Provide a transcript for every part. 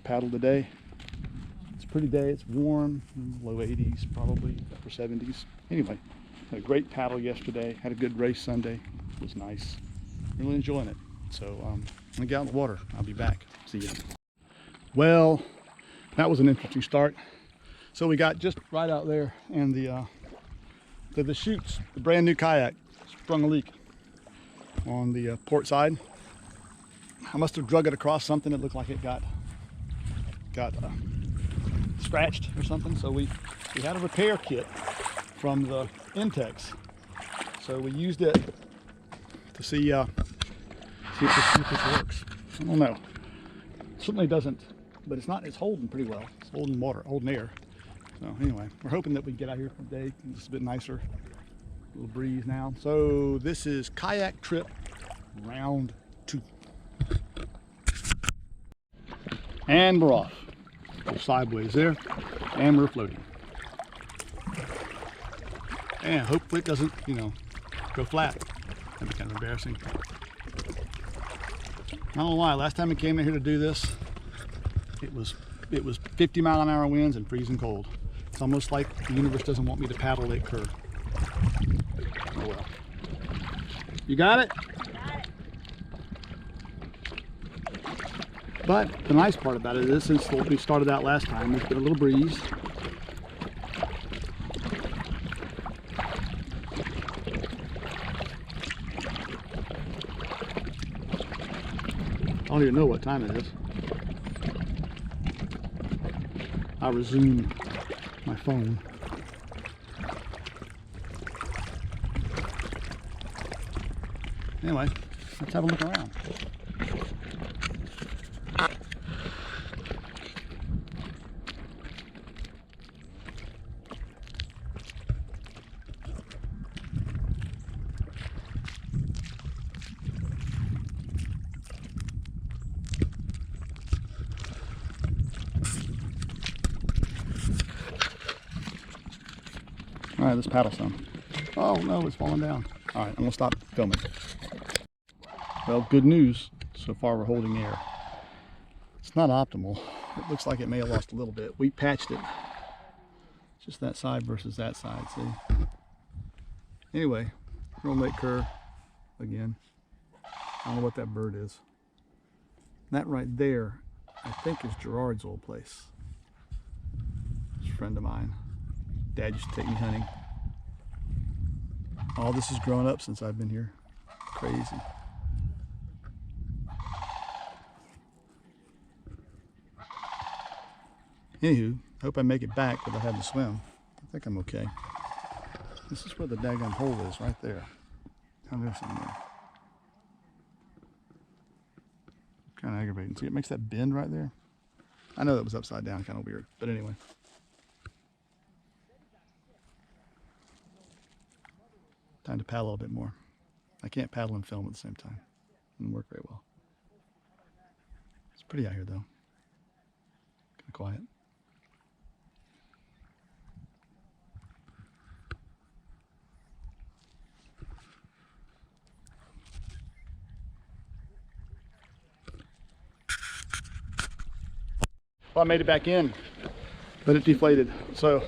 Paddle today. It's a pretty day. It's warm, low 80s, probably upper 70s. Anyway, had a great paddle yesterday. Had a good race Sunday. It was nice. Really enjoying it. So I'm gonna get out in the water. I'll be back. See ya. Well, that was an interesting start. So we got just right out there, and the chutes, the brand new kayak, sprung a leak on the port side. I must have drug it across something. It looked like it got scratched or something. So we had a repair kit from the Intex. So we used it to see if this works. I don't know. It certainly doesn't, but it's holding pretty well. It's holding water, holding air. So anyway, we're hoping that we can get out here today. It's a bit nicer. A little breeze now. So this is kayak trip round 2. And we're off. Go sideways there, and we're floating. And hopefully it doesn't, go flat. That'd be kind of embarrassing. I don't know why. Last time we came in here to do this, it was 50-mile-an-hour winds and freezing cold. It's almost like the universe doesn't want me to paddle Lake Kerr. Oh well. You got it? But the nice part about it is, since we started out last time, there's been a little breeze. I don't even know what time it is. I resume my phone. Anyway, let's have a look around. All right, let's paddle some. Oh no, it's falling down. All right, I'm gonna stop filming. Well, good news. So far we're holding air. It's not optimal. It looks like it may have lost a little bit. We patched it. Just that side versus that side, see? Anyway, we're on Lake Kerr again. I don't know what that bird is. That right there, I think, is Gerard's old place. It's a friend of mine. Dad used to take me hunting. All this has grown up since I've been here. Crazy. Anywho, hope I make it back without having to swim. I think I'm okay. This is where the daggone hole is, right there. Kind of somewhere. Kind of aggravating. See, it makes that bend right there. I know that was upside down, kind of weird, but anyway. Time to paddle a little bit more. I can't paddle and film at the same time. It doesn't work very well. It's pretty out here though. Kind of quiet. Well, I made it back in, but it deflated. So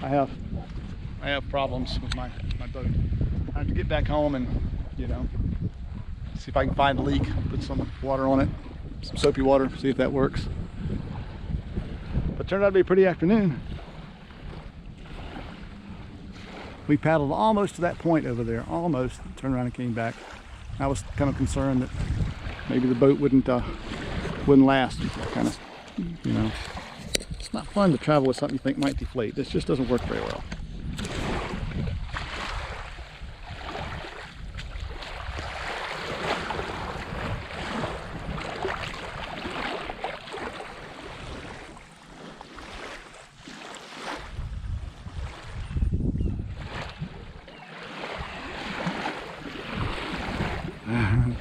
I have problems with my boat. I have to get back home and, you know, see if I can find a leak, put some water on it, some soapy water, see if that works. But it turned out to be a pretty afternoon. We paddled almost to that point over there, almost, turned around and came back. I was kind of concerned that maybe the boat wouldn't last. Kind of, you know, it's not fun to travel with something you think might deflate. This just doesn't work very well.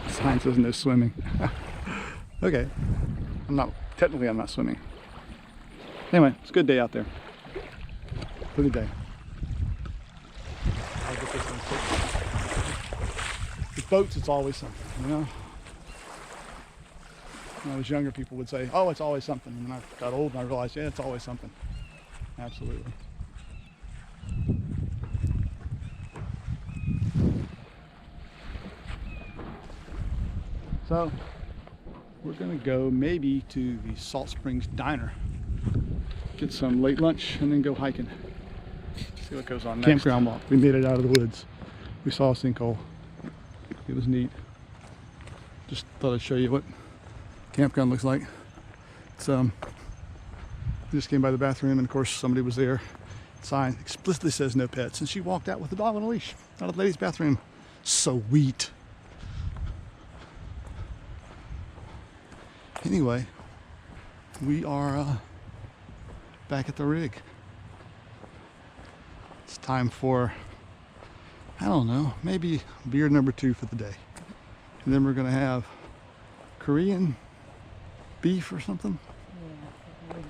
Sign says no swimming. Okay, I'm not swimming. Anyway, it's a good day out there. Pretty day. I'll get this one fixed. With boats, it's always something, you know. When I was younger, people would say, "Oh, it's always something." And when I got old, and I realized, yeah, it's always something. Absolutely. So we're gonna go maybe to the Salt Springs Diner, get some late lunch, and then go hiking. See what goes on next. Campground walk. We made it out of the woods. We saw a sinkhole. It was neat. Just thought I'd show you what campground looks like. It's just came by the bathroom, and of course somebody was there. Sign explicitly says no pets, and she walked out with the dog on a leash out of the ladies' bathroom. Sweet. Anyway, we are back at the rig. It's time for, I don't know, maybe beer number 2 for the day. And then we're gonna have Korean beef or something? Yeah, Korean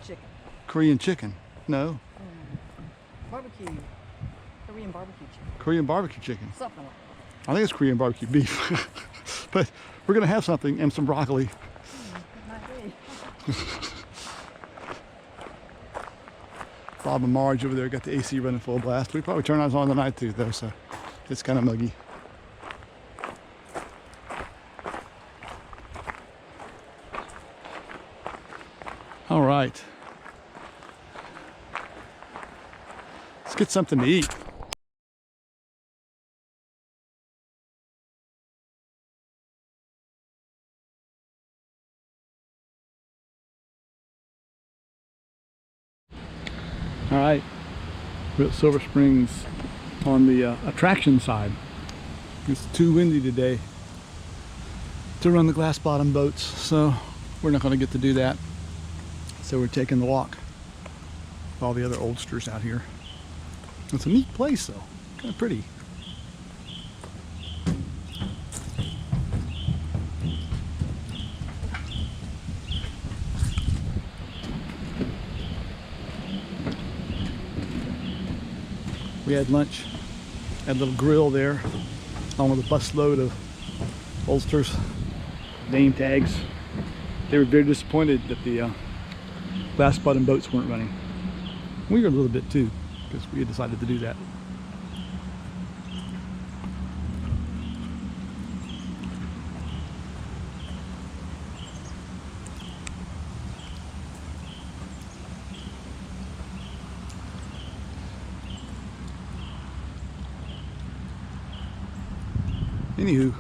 chicken. Korean chicken? No. Barbecue. Korean barbecue chicken. Korean barbecue chicken. Something like that. I think it's Korean barbecue beef. But we're gonna have something and some broccoli. Bob and Marge over there got the AC running full blast. We probably turn ours on tonight too, though, so it's kind of muggy. All right, let's get something to eat. All right, we're at Silver Springs on the attraction side. It's too windy today to run the glass bottom boats, so we're not going to get to do that. So we're taking the walk with all the other oldsters out here. It's a neat place though, kind of pretty. We had lunch, had a little grill there, along with a busload of oldsters, name tags. They were very disappointed that the glass bottom boats weren't running. We were a little bit too, because we had decided to do that. Anywho,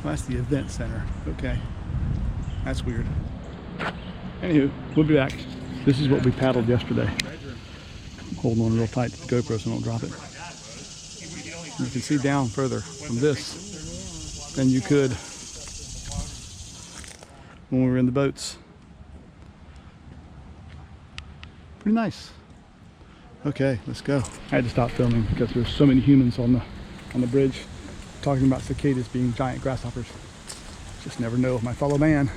that's the event center. Okay, that's weird. Anywho, we'll be back. This is what we paddled yesterday. I'm holding on real tight to the GoPro so I don't drop it. You can see down further from this than you could when we were in the boats. Pretty nice. Okay, let's go. I had to stop filming because there's so many humans on the bridge talking about cicadas being giant grasshoppers. Just never know, my fellow man.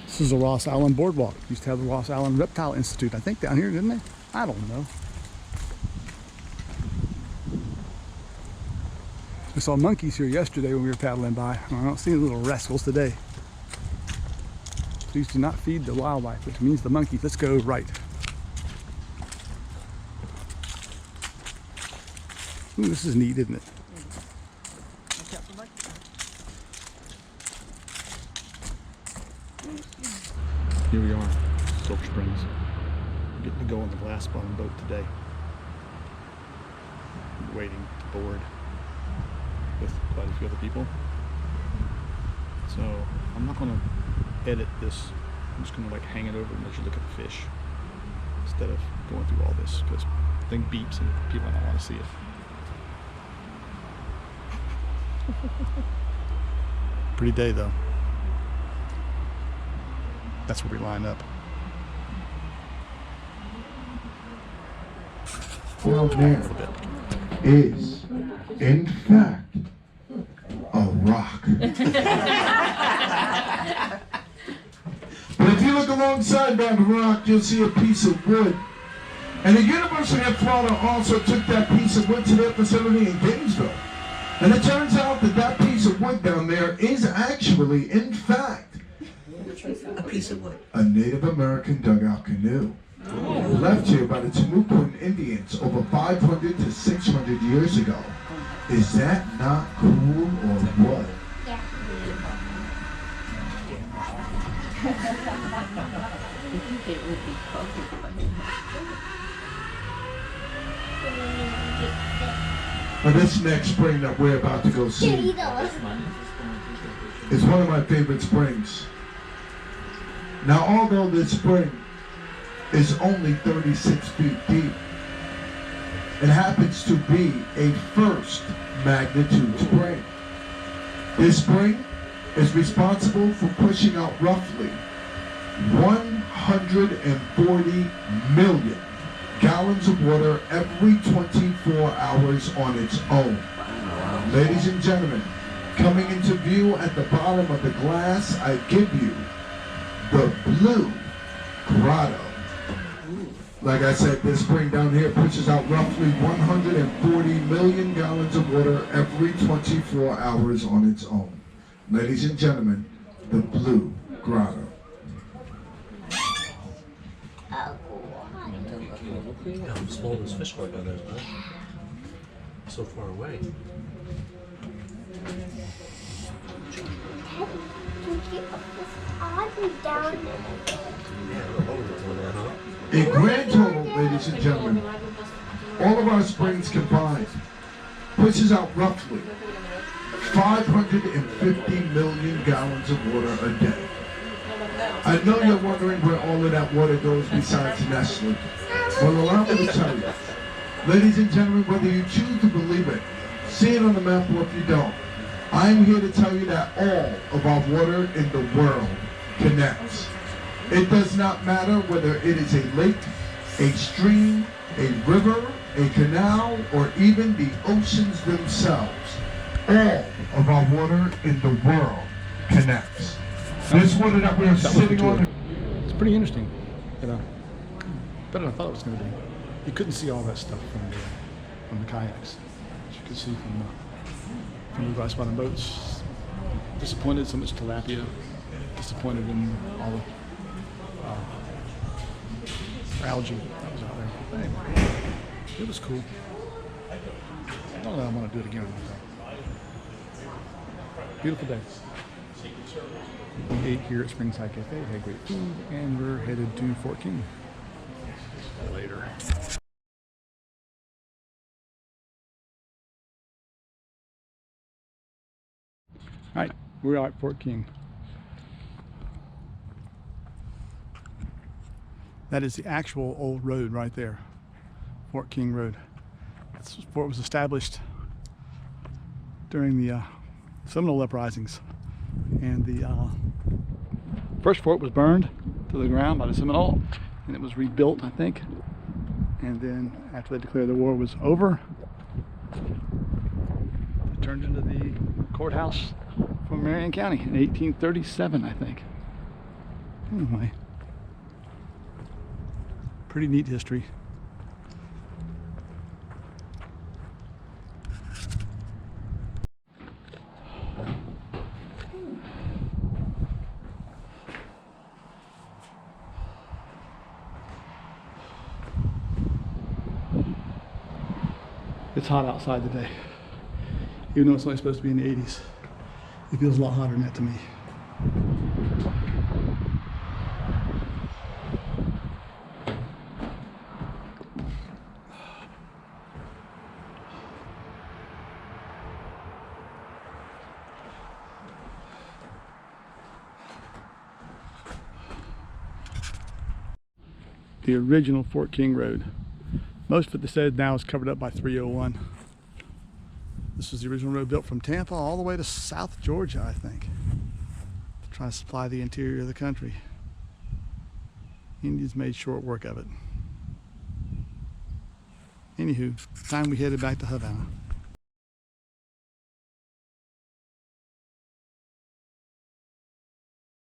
This is the Ross Allen Boardwalk. Used to have the Ross Allen Reptile Institute, I think, down here, didn't they? I don't know. I saw monkeys here yesterday when we were paddling by. I don't see any little rascals today. Please do not feed the wildlife, which means the monkeys. Let's go right. Ooh, this is neat, isn't it? Watch out for monkeys. Here we are, Silk Springs. We're getting to go on the glass bottom boat today. I'm waiting to board with quite a few other people. So I'm not going to edit this. I'm just going to like hang it over and let you look at the fish instead of going through all this, because the thing beeps and people don't want to see it. Pretty day though. That's where we line up. Down there is, in fact, a rock. But if you look alongside that rock, you'll see a piece of wood. And the University of Florida also took that piece of wood to their facility in Gainesville. And it turns out that that piece of wood down there is actually, in fact, A piece of wood. a Native American dugout canoe. Left here by the Timucuan Indians over 500 to 600 years ago. Is that not cool or what? Yeah. It would be covered. Now this next spring that we're about to go see is one of my favorite springs. Now although this spring is only 36 feet deep, it happens to be a first magnitude spring. This spring is responsible for pushing out roughly 140 million gallons of water every 24 hours on its own. Ladies and gentlemen, coming into view at the bottom of the glass, I give you the Blue Grotto. Like I said, this spring down here pushes out roughly 140 million gallons of water every 24 hours on its own. Ladies and gentlemen, the Blue Grotto. How small does fish look on there, huh? So far away. In grand total, ladies and gentlemen, all of our springs combined pushes out roughly 550 million gallons of water a day. I know you're wondering where all of that water goes besides Nestle. Well, allow me to tell you, ladies and gentlemen, whether you choose to believe it, see it on the map, or if you don't, I'm here to tell you that all of our water in the world connects. It does not matter whether it is a lake, a stream, a river, a canal, or even the oceans themselves. All of our water in the world connects. This water that we're sitting on. It's pretty interesting, you know. Better than I thought it was going to be. You couldn't see all that stuff from the kayaks, as you could see from the glass bottom boats. Disappointed so much tilapia. Disappointed in all the algae that was out there. But anyway, it was cool. I don't know that I want to do it again. Beautiful day. We ate here at Springside Cafe, had great food, and we're headed to Fort King later. All right, we're at Fort King. That is the actual old road right there, Fort King Road. This fort was established during the Seminole uprisings, and the first fort was burned to the ground by the Seminole, and it was rebuilt, I think. And then after they declared the war was over, it turned into the courthouse from Marion County in 1837, I think. Anyway, pretty neat history. It's hot outside today. Even though it's only supposed to be in the 80s. It feels a lot hotter than that to me. The original Fort King Road. Most of it, they said, now is covered up by 301. This was the original road built from Tampa all the way to South Georgia, I think, to try to supply the interior of the country. Indians made short work of it. Anywho, time we headed back to Havana.